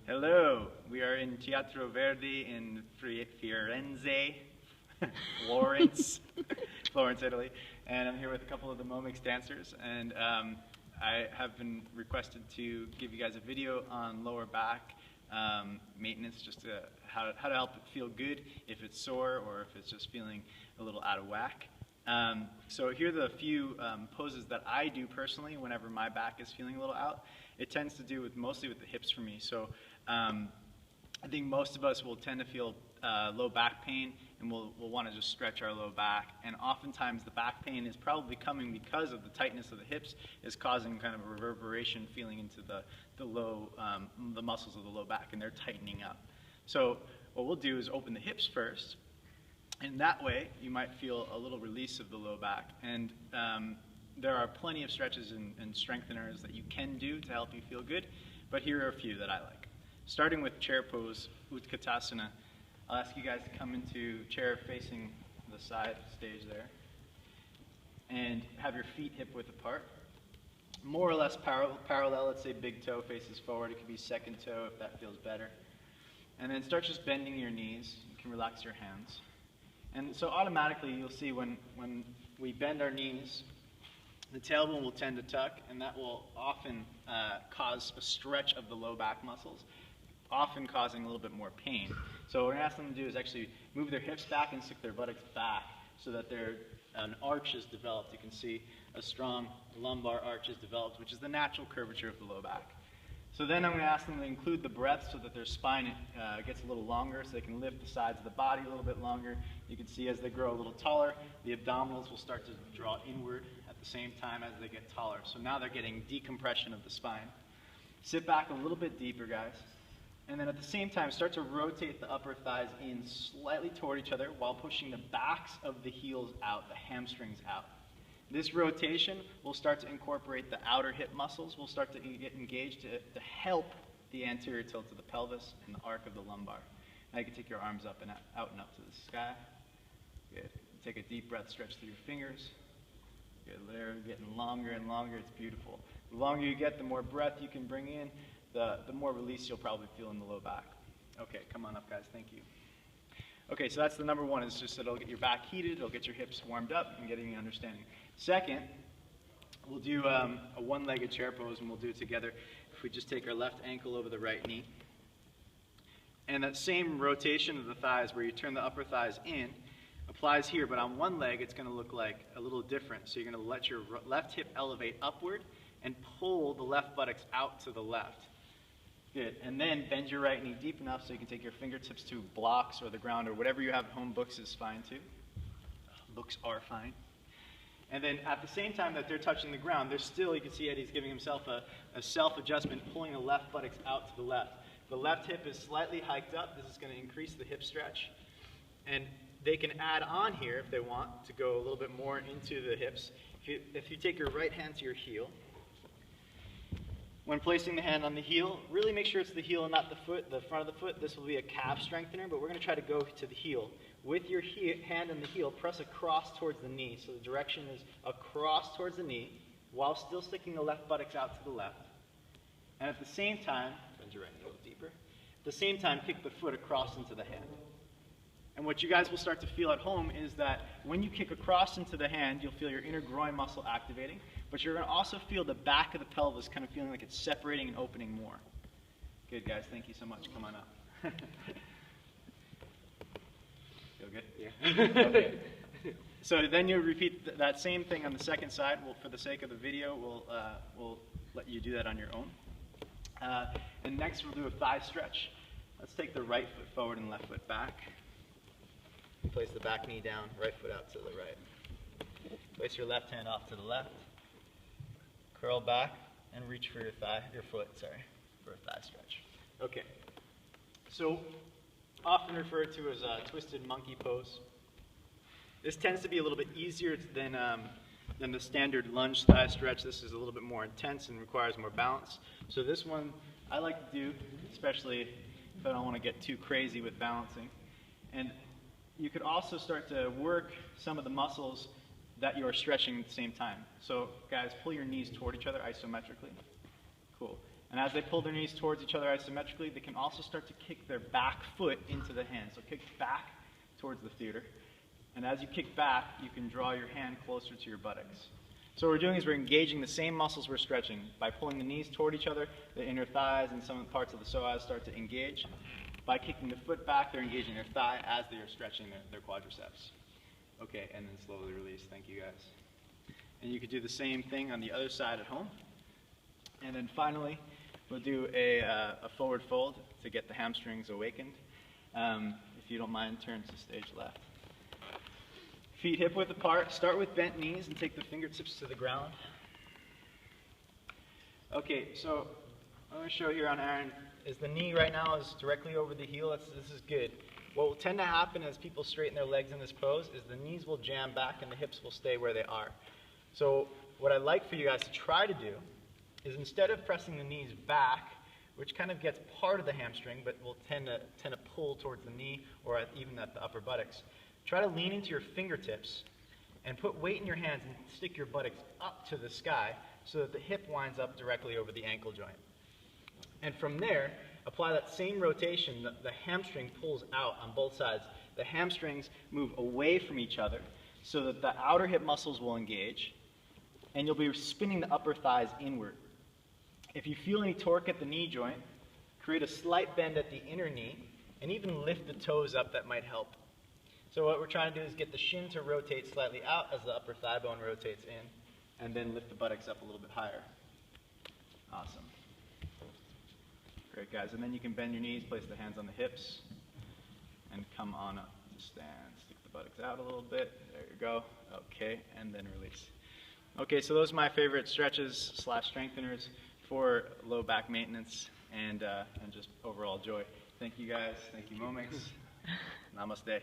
Hello, we are in Teatro Verdi in Firenze, Florence, Italy, and I'm here with a couple of the Momix dancers, and I have been requested to give you guys a video on lower back maintenance, just how to help it feel good if it's sore or if it's just feeling a little out of whack. So here are the few poses that I do personally whenever my back is feeling a little out. It tends to do mostly with the hips for me. So I think most of us will tend to feel low back pain, and we'll want to just stretch our low back. And oftentimes the back pain is probably coming because of the tightness of the hips is causing kind of a reverberation feeling into the muscles of the low back, and they're tightening up. So what we'll do is open the hips first, and that way you might feel a little release of the low back. And there are plenty of stretches and strengtheners that you can do to help you feel good, but here are a few that I like. Starting with chair pose, Utkatasana. I'll ask you guys to come into chair facing the side stage there, and have your feet hip width apart. More or less parallel, let's say big toe faces forward, it could be second toe if that feels better. And then start just bending your knees, you can relax your hands. And so automatically you'll see when we bend our knees, the tailbone will tend to tuck, and that will often cause a stretch of the low back muscles, often causing a little bit more pain. So what we're going to ask them to do is actually move their hips back and stick their buttocks back so that an arch is developed. You can see a strong lumbar arch is developed, which is the natural curvature of the low back. So then I'm going to ask them to include the breath so that their spine gets a little longer, so they can lift the sides of the body a little bit longer. You can see as they grow a little taller, the abdominals will start to draw inward at the same time as they get taller. So now they're getting decompression of the spine. Sit back a little bit deeper, guys. And then at the same time, start to rotate the upper thighs in slightly toward each other while pushing the backs of the heels out, the hamstrings out. This rotation will start to incorporate the outer hip muscles. We'll start to get engaged to help the anterior tilt of the pelvis and the arc of the lumbar. Now you can take your arms up and out and up to the sky. Good. Take a deep breath, stretch through your fingers. Good. They're getting longer and longer. It's beautiful. The longer you get, the more breath you can bring in, the more release you'll probably feel in the low back. Okay, come on up, guys. Thank you. Okay, so that's the number one. It's just that it'll get your back heated, it'll get your hips warmed up, and getting an understanding. Second, we'll do a one-legged chair pose, and we'll do it together. If we just take our left ankle over the right knee. And that same rotation of the thighs where you turn the upper thighs in applies here, but on one leg it's going to look like a little different. So you're going to let your left hip elevate upward and pull the left buttocks out to the left. Good. And then bend your right knee deep enough so you can take your fingertips to blocks or the ground or whatever you have at home. Books is fine too. Books are fine. And then at the same time that they're touching the ground, there's still, you can see Eddie's giving himself a self-adjustment, pulling the left buttocks out to the left. The left hip is slightly hiked up. This is going to increase the hip stretch. And they can add on here if they want to go a little bit more into the hips. If you take your right hand to your heel, when placing the hand on the heel, really make sure it's the heel and not the foot, the front of the foot. This will be a calf strengthener, but we're going to try to go to the heel. With your hand on the heel, press across towards the knee. So the direction is across towards the knee, while still sticking the left buttocks out to the left. And at the same time, bend your right knee a little deeper. At the same time, kick the foot across into the hand. And what you guys will start to feel at home is that when you kick across into the hand, you'll feel your inner groin muscle activating, but you're going to also feel the back of the pelvis kind of feeling like it's separating and opening more. Good, guys. Thank you so much. Come on up. Feel good? Yeah. Okay. So then you repeat that same thing on the second side. For the sake of the video, we'll let you do that on your own. And next we'll do a thigh stretch. Let's take the right foot forward and left foot back. Place the back knee down, right foot out to the right. Place your left hand off to the left. Curl back and reach for your foot for a thigh stretch. Okay. So, often referred to as a twisted monkey pose. This tends to be a little bit easier than the standard lunge thigh stretch. This is a little bit more intense and requires more balance. So this one I like to do, especially if I don't want to get too crazy with balancing. And you could also start to work some of the muscles that you're stretching at the same time. So guys, pull your knees toward each other isometrically. Cool. And as they pull their knees towards each other isometrically, they can also start to kick their back foot into the hand. So kick back towards the theater. And as you kick back, you can draw your hand closer to your buttocks. So what we're doing is we're engaging the same muscles we're stretching. By pulling the knees toward each other, the inner thighs and some parts of the psoas start to engage. By kicking the foot back, they're engaging their thigh as they are stretching their quadriceps. Okay, and then slowly release. Thank you, guys. And you could do the same thing on the other side at home. And then finally, we'll do a forward fold to get the hamstrings awakened. If you don't mind, turn to stage left. Feet hip width apart. Start with bent knees and take the fingertips to the ground. Okay, so what I'm going to show here on Aaron is the knee right now is directly over the heel. This is good. What will tend to happen as people straighten their legs in this pose is the knees will jam back and the hips will stay where they are. So what I'd like for you guys to try to do is instead of pressing the knees back, which kind of gets part of the hamstring but will tend to pull towards the knee or even at the upper buttocks, try to lean into your fingertips and put weight in your hands and stick your buttocks up to the sky so that the hip winds up directly over the ankle joint. And from there, apply that same rotation. The hamstring pulls out on both sides. The hamstrings move away from each other so that the outer hip muscles will engage, and you'll be spinning the upper thighs inward. If you feel any torque at the knee joint, create a slight bend at the inner knee, and even lift the toes up. That might help. So what we're trying to do is get the shin to rotate slightly out as the upper thigh bone rotates in, and then lift the buttocks up a little bit higher. Awesome. Great, guys. And then you can bend your knees, place the hands on the hips, and come on up to stand. Stick the buttocks out a little bit. There you go. Okay, and then release. Okay, so those are my favorite stretches / strengtheners for low back maintenance and just overall joy. Thank you, guys. Thank you, Momix. Namaste.